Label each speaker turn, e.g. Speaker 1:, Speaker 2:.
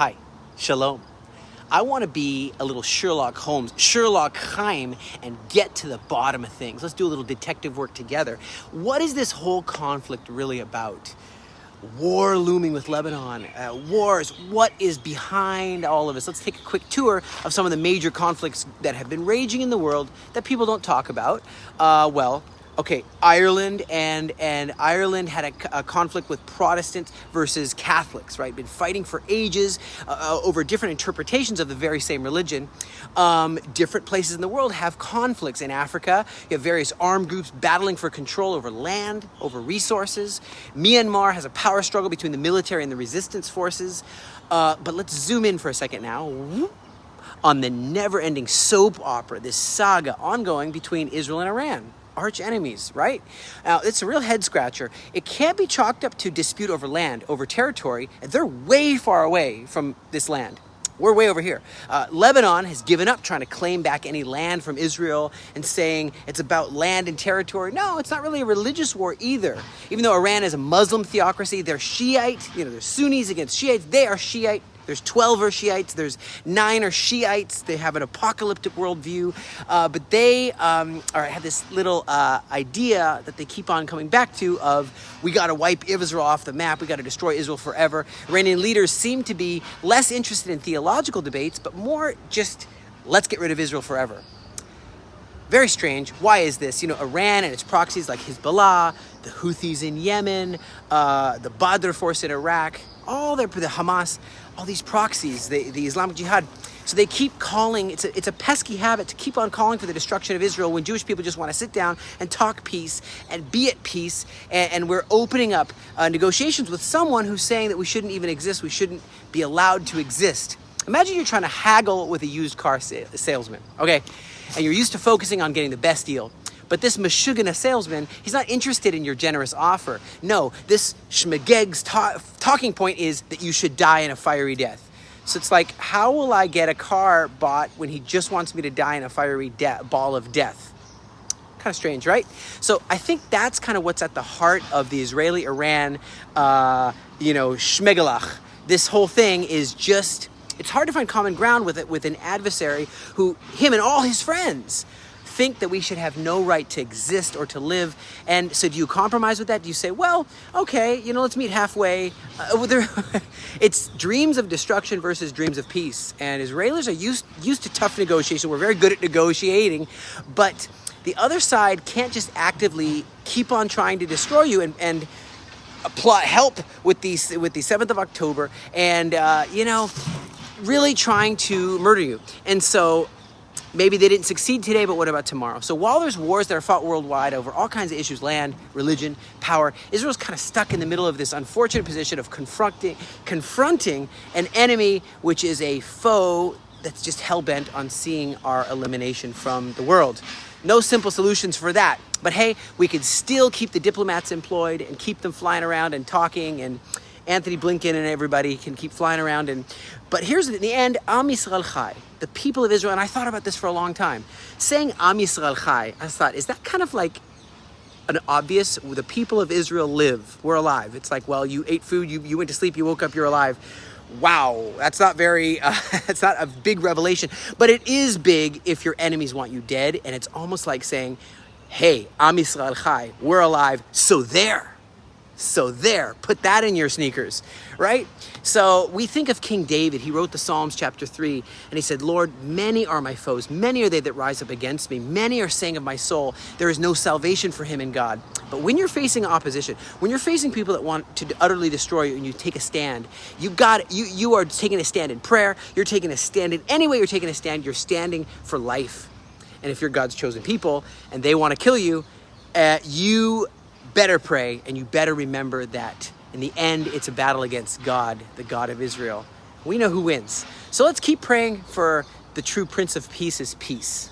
Speaker 1: Hi, Shalom. I want to be a little Sherlock Holmes, Sherlock-Chaim, and get to the bottom of things. Let's do a little detective work together. What is this whole conflict really about? War looming with Lebanon, wars, what is behind all of this? Let's take a quick tour of some of the major conflicts that have been raging in the world that people don't talk about. Ireland and Ireland had a conflict with Protestants versus Catholics, right? Been fighting for ages over different interpretations of the very same religion. Different places in the world have conflicts. In Africa, you have various armed groups battling for control over land, over resources. Myanmar has a power struggle between the military and the resistance forces. But let's zoom in for a second now on the never-ending soap opera, this saga ongoing between Israel and Iran. Arch enemies, right? Now, it's a real head scratcher. It can't be chalked up to dispute over land, over territory. They're way far away from this land. We're way over here. Lebanon has given up trying to claim back any land from Israel and saying it's about land and territory. No, it's not really a religious war either. Even though Iran is a Muslim theocracy, they're Shiite. There's Sunnis against Shiites. They are Shiite. There's 12 are Shiites, there's 9 are Shiites. They have an apocalyptic worldview, but they have this little idea that they keep on coming back to of, we got to wipe Israel off the map, we got to destroy Israel forever. Iranian leaders seem to be less interested in theological debates, but more just, let's get rid of Israel forever. Very strange. Why is this? Iran and its proxies like Hezbollah, the Houthis in Yemen, the Badr force in Iraq, the Hamas, all these proxies, the Islamic Jihad. So they keep calling, it's a pesky habit to keep on calling for the destruction of Israel when Jewish people just want to sit down and talk peace and be at peace. And we're opening up negotiations with someone who's saying that we shouldn't even exist, we shouldn't be allowed to exist. Imagine you're trying to haggle with a used car salesman, okay? And you're used to focusing on getting the best deal. But this Meshuggah salesman, he's not interested in your generous offer. No, this Shmegeg's talking point is that you should die in a fiery death. So it's like, how will I get a car bought when he just wants me to die in a fiery ball of death? Kind of strange, right? So I think that's kind of what's at the heart of the Israeli-Iran, Shmegalach. This whole thing is just, it's hard to find common ground with an adversary who, him and all his friends, think that we should have no right to exist or to live. And so do you compromise with that? Do you say, well, okay, let's meet halfway? It's dreams of destruction versus dreams of peace. And Israelis are used to tough negotiation. We're very good at negotiating, but the other side can't just actively keep on trying to destroy you and help with the 7th of October and, really trying to murder you. And so maybe they didn't succeed today, but what about tomorrow? So while there's wars that are fought worldwide over all kinds of issues, land, religion, power, Israel's kind of stuck in the middle of this unfortunate position of confronting an enemy which is a foe that's just hell-bent on seeing our elimination from the world. No simple solutions for that. But hey, we could still keep the diplomats employed and keep them flying around and talking, and Anthony Blinken and everybody can keep flying around. But here's in the end, Am Yisrael Chai, the people of Israel, and I thought about this for a long time. Saying Am Yisrael Chai, I thought, is that kind of like an obvious, the people of Israel live, we're alive. It's like, well, you ate food, you went to sleep, you woke up, you're alive. Wow, that's not that's not a big revelation, but it is big if your enemies want you dead, and it's almost like saying, hey, Am Yisrael Chai, we're alive, so there, put that in your sneakers, right? So we think of King David. He wrote the Psalms chapter 3, and he said, Lord, many are my foes. Many are they that rise up against me. Many are saying of my soul, there is no salvation for him in God. But when you're facing opposition, when you're facing people that want to utterly destroy you and you take a stand, you are taking a stand in prayer. You're taking a stand in any way you're taking a stand. You're standing for life. And if you're God's chosen people and they want to kill you, you better pray, and you better remember that in the end, it's a battle against God, the God of Israel. We know who wins. So let's keep praying for the true Prince of Peace's peace.